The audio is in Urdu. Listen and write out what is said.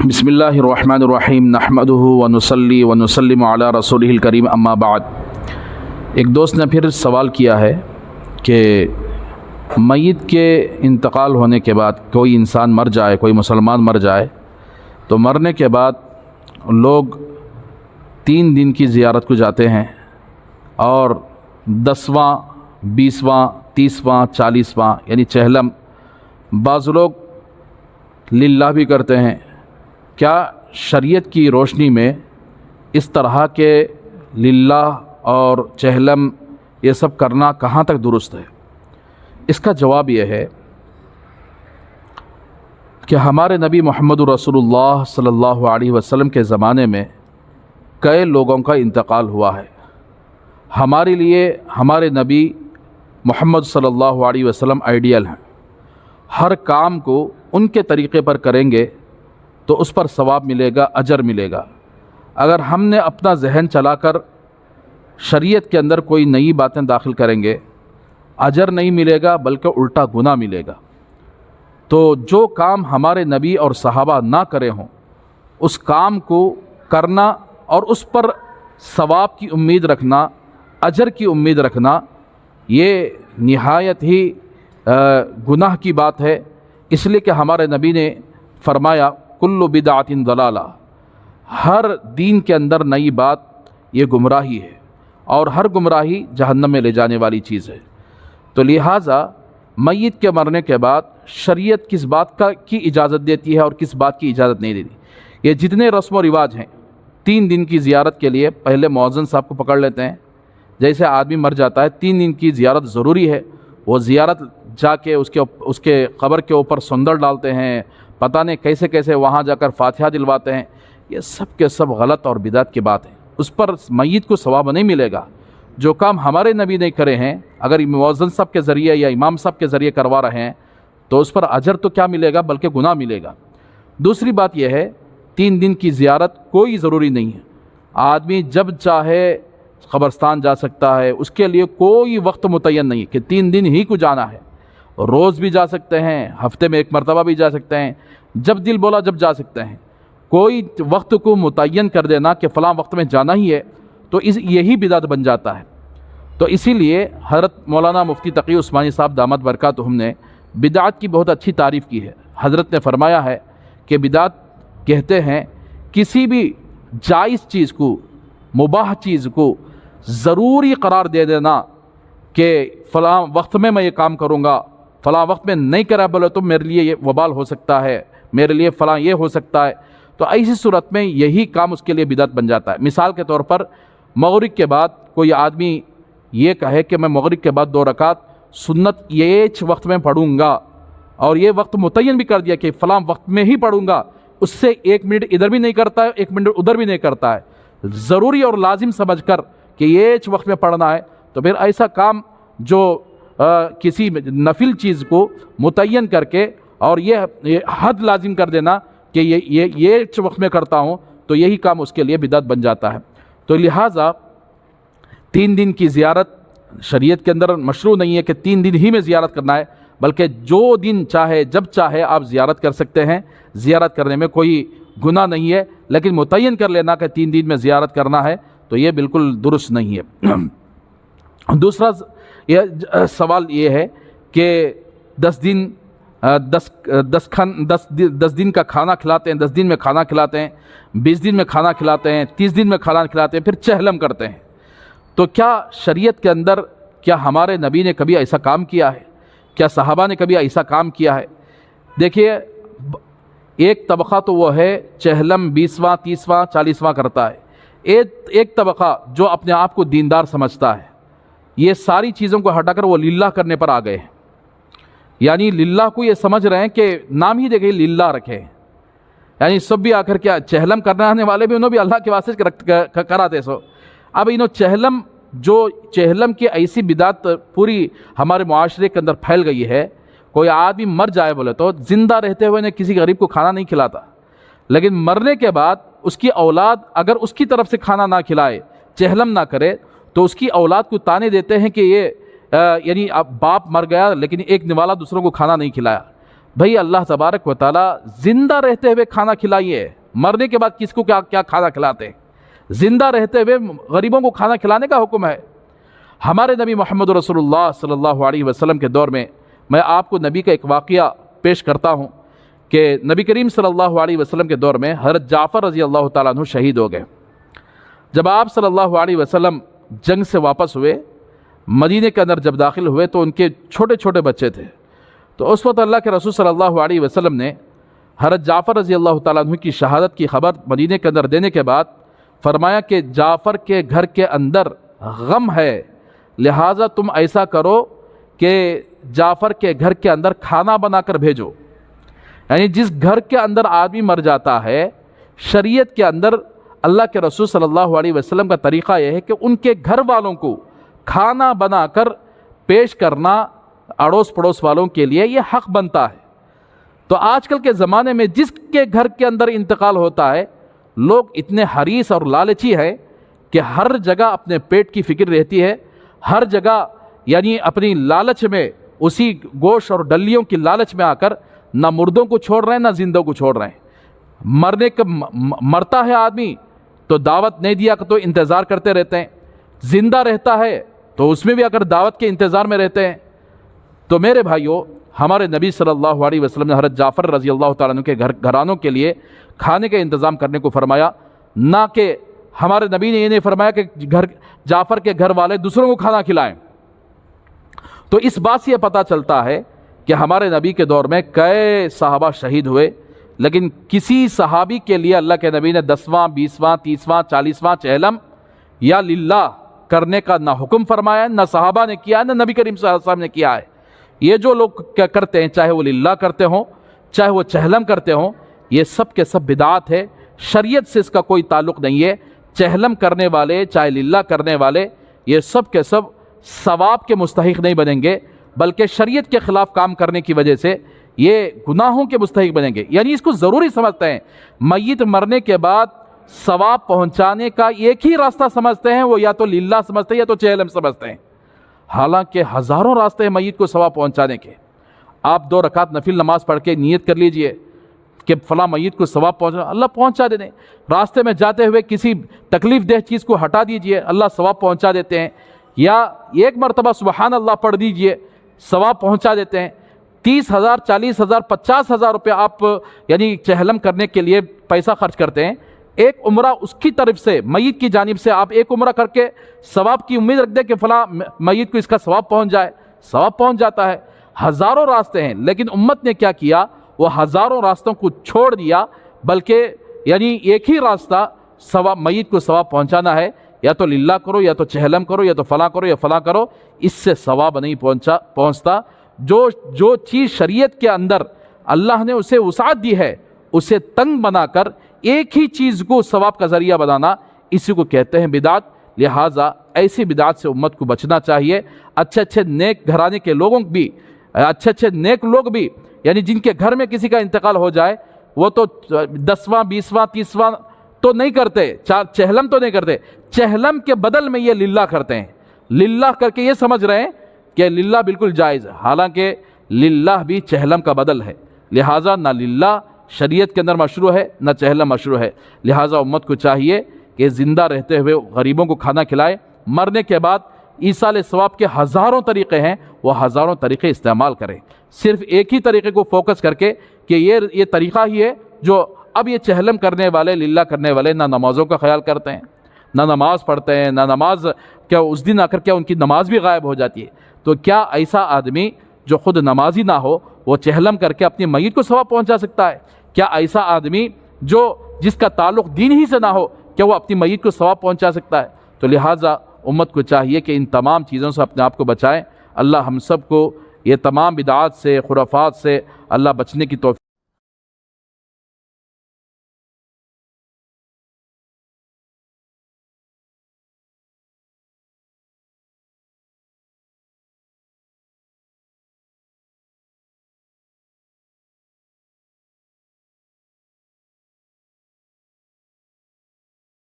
بسم اللہ الرحمن الرحیم نحمدہ ونصلی ونسلم علی رسولہ الکریم اما بعد۔ ایک دوست نے پھر سوال کیا ہے کہ میت کے انتقال ہونے کے بعد کوئی انسان مر جائے، کوئی مسلمان مر جائے تو مرنے کے بعد لوگ 3 دن کی زیارت کو جاتے ہیں اور 10واں 20واں 30واں 40واں یعنی چہلم، بعض لوگ للہ بھی کرتے ہیں۔ کیا شریعت کی روشنی میں اس طرح کے للہ اور چہلم یہ سب کرنا کہاں تک درست ہے؟ اس کا جواب یہ ہے کہ ہمارے نبی محمد رسول اللہ صلی اللہ علیہ وسلم کے زمانے میں کئی لوگوں کا انتقال ہوا ہے۔ ہمارے لیے ہمارے نبی محمد صلی اللہ علیہ وسلم آئیڈیل ہیں۔ ہر کام کو ان کے طریقے پر کریں گے تو اس پر ثواب ملے گا، اجر ملے گا۔ اگر ہم نے اپنا ذہن چلا کر شریعت کے اندر کوئی نئی باتیں داخل کریں گے، اجر نہیں ملے گا بلکہ الٹا گناہ ملے گا۔ تو جو کام ہمارے نبی اور صحابہ نہ کرے ہوں اس کام کو کرنا اور اس پر ثواب کی امید رکھنا، اجر کی امید رکھنا، یہ نہایت ہی گناہ کی بات ہے۔ اس لیے کہ ہمارے نبی نے فرمایا کل بدعۃ ضلالہ، ہر دین کے اندر نئی بات یہ گمراہی ہے اور ہر گمراہی جہنم میں لے جانے والی چیز ہے۔ تو لہٰذا میت کے مرنے کے بعد شریعت کس بات کی اجازت دیتی ہے اور کس بات کی اجازت نہیں دیتی۔ یہ جتنے رسم و رواج ہیں 3 دن کی زیارت کے لیے پہلے مؤذن صاحب کو پکڑ لیتے ہیں۔ جیسے آدمی مر جاتا ہے 3 دن کی زیارت ضروری ہے، وہ زیارت جا کے اس کے قبر کے اوپر سندر ڈالتے ہیں، پتہ نہیں کیسے کیسے وہاں جا کر فاتحہ دلواتے ہیں۔ یہ سب کے سب غلط اور بدعت کی بات ہے، اس پر میت کو ثواب نہیں ملے گا۔ جو کام ہمارے نبی نے کرے ہیں اگر مؤذن صاحب کے ذریعے یا امام صاحب کے ذریعے کروا رہے ہیں تو اس پر اجر تو کیا ملے گا بلکہ گناہ ملے گا۔ دوسری بات یہ ہے 3 دن کی زیارت کوئی ضروری نہیں ہے، آدمی جب چاہے قبرستان جا سکتا ہے، اس کے لیے کوئی وقت متعین نہیں کہ 3 دن ہی کو جانا ہے۔ روز بھی جا سکتے ہیں، ہفتے میں 1 مرتبہ بھی جا سکتے ہیں، جب دل بولا جب جا سکتے ہیں۔ کوئی وقت کو متعین کر دینا کہ فلاں وقت میں جانا ہی ہے تو یہی بدعت بن جاتا ہے۔ تو اسی لیے حضرت مولانا مفتی تقی عثمانی صاحب دامت برکاتہم نے بدعت کی بہت اچھی تعریف کی ہے۔ حضرت نے فرمایا ہے کہ بدعت کہتے ہیں کسی بھی جائز چیز کو، مباح چیز کو ضروری قرار دے دینا کہ فلاں وقت میں یہ کام کروں گا، فلاں وقت میں نہیں کرا بولے تو میرے لیے یہ وبال ہو سکتا ہے، میرے لیے فلاں یہ ہو سکتا ہے۔ تو ایسی صورت میں یہی کام اس کے لیے بدعت بن جاتا ہے۔ مثال کے طور پر مغرب کے بعد کوئی آدمی یہ کہے کہ میں مغرب کے بعد 2 رکعت سنت یہ وقت میں پڑھوں گا اور یہ وقت متعین بھی کر دیا کہ فلاں وقت میں ہی پڑھوں گا، اس سے 1 منٹ ادھر بھی نہیں کرتا ہے، 1 منٹ ادھر بھی نہیں کرتا ہے، ضروری اور لازم سمجھ کر کہ یہ وقت میں پڑھنا ہے، تو پھر ایسا کام جو کسی نفل چیز کو متعین کر کے اور یہ حد لازم کر دینا کہ یہ وقت میں کرتا ہوں تو یہی کام اس کے لیے بدعت بن جاتا ہے۔ تو لہٰذا 3 دن کی زیارت شریعت کے اندر مشروع نہیں ہے کہ 3 دن ہی میں زیارت کرنا ہے، بلکہ جو دن چاہے جب چاہے آپ زیارت کر سکتے ہیں۔ زیارت کرنے میں کوئی گناہ نہیں ہے، لیکن متعین کر لینا کہ 3 دن میں زیارت کرنا ہے تو یہ بالکل درست نہیں ہے۔ دوسرا سوال یہ ہے کہ 10 دن کا کھانا کھلاتے ہیں، 10 دن میں کھانا کھلاتے ہیں، 20 دن میں کھانا کھلاتے ہیں، 30 دن میں کھانا کھلاتے ہیں، پھر چہلم کرتے ہیں۔ تو کیا شریعت کے اندر کیا ہمارے نبی نے کبھی ایسا کام کیا ہے؟ کیا صحابہ نے کبھی ایسا کام کیا ہے؟ دیکھیے، ایک طبقہ تو وہ ہے چہلم 20واں 30واں 40واں کرتا ہے، ایک طبقہ جو اپنے آپ کو دیندار سمجھتا ہے، یہ ساری چیزوں کو ہٹا کر وہ للہ کرنے پر آ گئے ہیں۔ یعنی للہ کو یہ سمجھ رہے ہیں کہ نام ہی دیکھیں للہ رکھے، یعنی سب بھی آ کر کیا چہلم کرنے آنے والے بھی انہوں بھی اللہ کے واسطے کراتے سو۔ اب انہوں چہلم کی ایسی بدعت پوری ہمارے معاشرے کے اندر پھیل گئی ہے، کوئی آدمی مر جائے بولے تو زندہ رہتے ہوئے کسی غریب کو کھانا نہیں کھلاتا، لیکن مرنے کے بعد اس کی اولاد اگر اس کی طرف سے کھانا نہ کھلائے، چہلم نہ کرے تو اس کی اولاد کو تانے دیتے ہیں کہ یہ یعنی اب باپ مر گیا لیکن ایک نوالا دوسروں کو کھانا نہیں کھلایا۔ بھئی اللہ تبارک و تعالیٰ زندہ رہتے ہوئے کھانا کھلائیے، مرنے کے بعد کس کو کیا کھانا کھلاتے ہیں؟ زندہ رہتے ہوئے غریبوں کو کھانا کھلانے کا حکم ہے۔ ہمارے نبی محمد رسول اللہ صلی اللہ علیہ وسلم کے دور میں آپ کو نبی کا ایک واقعہ پیش کرتا ہوں کہ نبی کریم صلی اللہ علیہ وسلم کے دور میں حضرت جعفر رضی اللہ تعالیٰ عنہ شہید ہو گئے۔ جب آپ صلی اللہ علیہ وسلم جنگ سے واپس ہوئے، مدینے کے اندر جب داخل ہوئے تو ان کے چھوٹے چھوٹے بچے تھے، تو اس وقت اللہ کے رسول صلی اللہ علیہ وسلم نے حضرت جعفر رضی اللہ تعالیٰ عنہ کی شہادت کی خبر مدینے کے اندر دینے کے بعد فرمایا کہ جعفر کے گھر کے اندر غم ہے، لہٰذا تم ایسا کرو کہ جعفر کے گھر کے اندر کھانا بنا کر بھیجو۔ یعنی جس گھر کے اندر آدمی مر جاتا ہے، شریعت کے اندر اللہ کے رسول صلی اللہ علیہ وسلم کا طریقہ یہ ہے کہ ان کے گھر والوں کو کھانا بنا کر پیش کرنا اڑوس پڑوس والوں کے لیے یہ حق بنتا ہے۔ تو آج کل کے زمانے میں جس کے گھر کے اندر انتقال ہوتا ہے، لوگ اتنے حریص اور لالچی ہیں کہ ہر جگہ اپنے پیٹ کی فکر رہتی ہے، ہر جگہ یعنی اپنی لالچ میں، اسی گوشت اور ڈلیوں کی لالچ میں آ کر نہ مردوں کو چھوڑ رہے ہیں نہ زندوں کو چھوڑ رہے ہیں۔ مرتا ہے آدمی تو دعوت نہیں دیا تو انتظار کرتے رہتے ہیں، زندہ رہتا ہے تو اس میں بھی اگر دعوت کے انتظار میں رہتے ہیں۔ تو میرے بھائیوں، ہمارے نبی صلی اللہ علیہ وسلم نے حضرت جعفر رضی اللہ تعالیٰ عنہ کے گھرانوں کے لیے کھانے کا انتظام کرنے کو فرمایا، نہ کہ ہمارے نبی نے یہ نہیں فرمایا کہ جعفر کے گھر والے دوسروں کو کھانا کھلائیں۔ تو اس بات سے یہ پتہ چلتا ہے کہ ہمارے نبی کے دور میں کئی صحابہ شہید ہوئے، لیکن کسی صحابی کے لیے اللہ کے نبی نے 10واں 20واں 30واں 40واں چہلم یا للہ کرنے کا نہ حکم فرمایا، نہ صحابہ نے کیا، نہ نبی کریم صلی اللہ علیہ وسلم نے کیا ہے۔ یہ جو لوگ کیا کرتے ہیں، چاہے وہ للہ کرتے ہوں چاہے وہ چہلم کرتے ہوں، یہ سب کے سب بدعات ہے، شریعت سے اس کا کوئی تعلق نہیں ہے۔ چہلم کرنے والے چاہے للہ کرنے والے یہ سب کے سب ثواب کے مستحق نہیں بنیں گے، بلکہ شریعت کے خلاف کام کرنے کی وجہ سے یہ گناہوں کے مستحق بنیں گے۔ یعنی اس کو ضروری سمجھتے ہیں، میت مرنے کے بعد ثواب پہنچانے کا ایک ہی راستہ سمجھتے ہیں، وہ یا تو للہ سمجھتے ہیں یا تو چہلم سمجھتے ہیں، حالانکہ ہزاروں راستے ہیں میت کو ثواب پہنچانے کے۔ آپ 2 رکعت نفل نماز پڑھ کے نیت کر لیجئے کہ فلاں میت کو ثواب پہنچا، اللہ پہنچا دیں۔ راستے میں جاتے ہوئے کسی تکلیف دہ چیز کو ہٹا دیجئے، اللہ ثواب پہنچا دیتے ہیں۔ یا 1 مرتبہ سبحان اللہ پڑھ دیجئے، ثواب پہنچا دیتے ہیں۔ 30,000 40,000 50,000 روپے آپ یعنی چہلم کرنے کے لیے پیسہ خرچ کرتے ہیں، ایک عمرہ اس کی طرف سے میت کی جانب سے آپ ایک عمرہ کر کے ثواب کی امید رکھ دیں کہ فلاں میت کو اس کا ثواب پہنچ جائے، ثواب پہنچ جاتا ہے۔ ہزاروں راستے ہیں، لیکن امت نے کیا کیا، وہ ہزاروں راستوں کو چھوڑ دیا، بلکہ یعنی ایک ہی راستہ ثواب، میت کو ثواب پہنچانا ہے، یا تو للہ کرو یا تو چہلم کرو یا تو فلاں کرو یا فلاں کرو، اس سے ثواب نہیں پہنچتا۔ جو چیز شریعت کے اندر اللہ نے اسے وسعت دی ہے، اسے تنگ بنا کر ایک ہی چیز کو ثواب کا ذریعہ بنانا، اسی کو کہتے ہیں بدعت۔ لہٰذا ایسی بدعت سے امت کو بچنا چاہیے۔ اچھے نیک گھرانے کے لوگوں بھی، اچھے نیک لوگ بھی، یعنی جن کے گھر میں کسی کا انتقال ہو جائے، وہ تو 10واں 20واں 30واں تو نہیں کرتے، چہلم تو نہیں کرتے، چہلم کے بدل میں یہ للہ کرتے ہیں، للہ کر کے یہ سمجھ رہے ہیں کہ للہ بالکل جائز ہے، حالانکہ للہ بھی چہلم کا بدل ہے۔ لہٰذا نہ للہ شریعت کے اندر مشروع ہے نہ چہلم مشروع ہے۔ لہٰذا امت کو چاہیے کہ زندہ رہتے ہوئے غریبوں کو کھانا کھلائے، مرنے کے بعد ایصال ثواب کے ہزاروں طریقے ہیں، وہ ہزاروں طریقے استعمال کریں، صرف ایک ہی طریقے کو فوکس کر کے کہ یہ طریقہ ہی ہے جو اب یہ چہلم کرنے والے، للہ کرنے والے نہ نمازوں کا خیال کرتے ہیں، نہ نماز پڑھتے ہیں، نہ نماز کیا اس دن آ کر کیا ان کی نماز بھی غائب ہو جاتی ہے۔ تو کیا ایسا آدمی جو خود نمازی نہ ہو وہ چہلم کر کے اپنی میت کو ثواب پہنچا سکتا ہے؟ کیا ایسا آدمی جس کا تعلق دین ہی سے نہ ہو، کیا وہ اپنی میت کو ثواب پہنچا سکتا ہے؟ تو لہٰذا امت کو چاہیے کہ ان تمام چیزوں سے اپنے آپ کو بچائیں۔ اللہ ہم سب کو یہ تمام بدعات سے، خرافات سے اللہ بچنے کی توفیق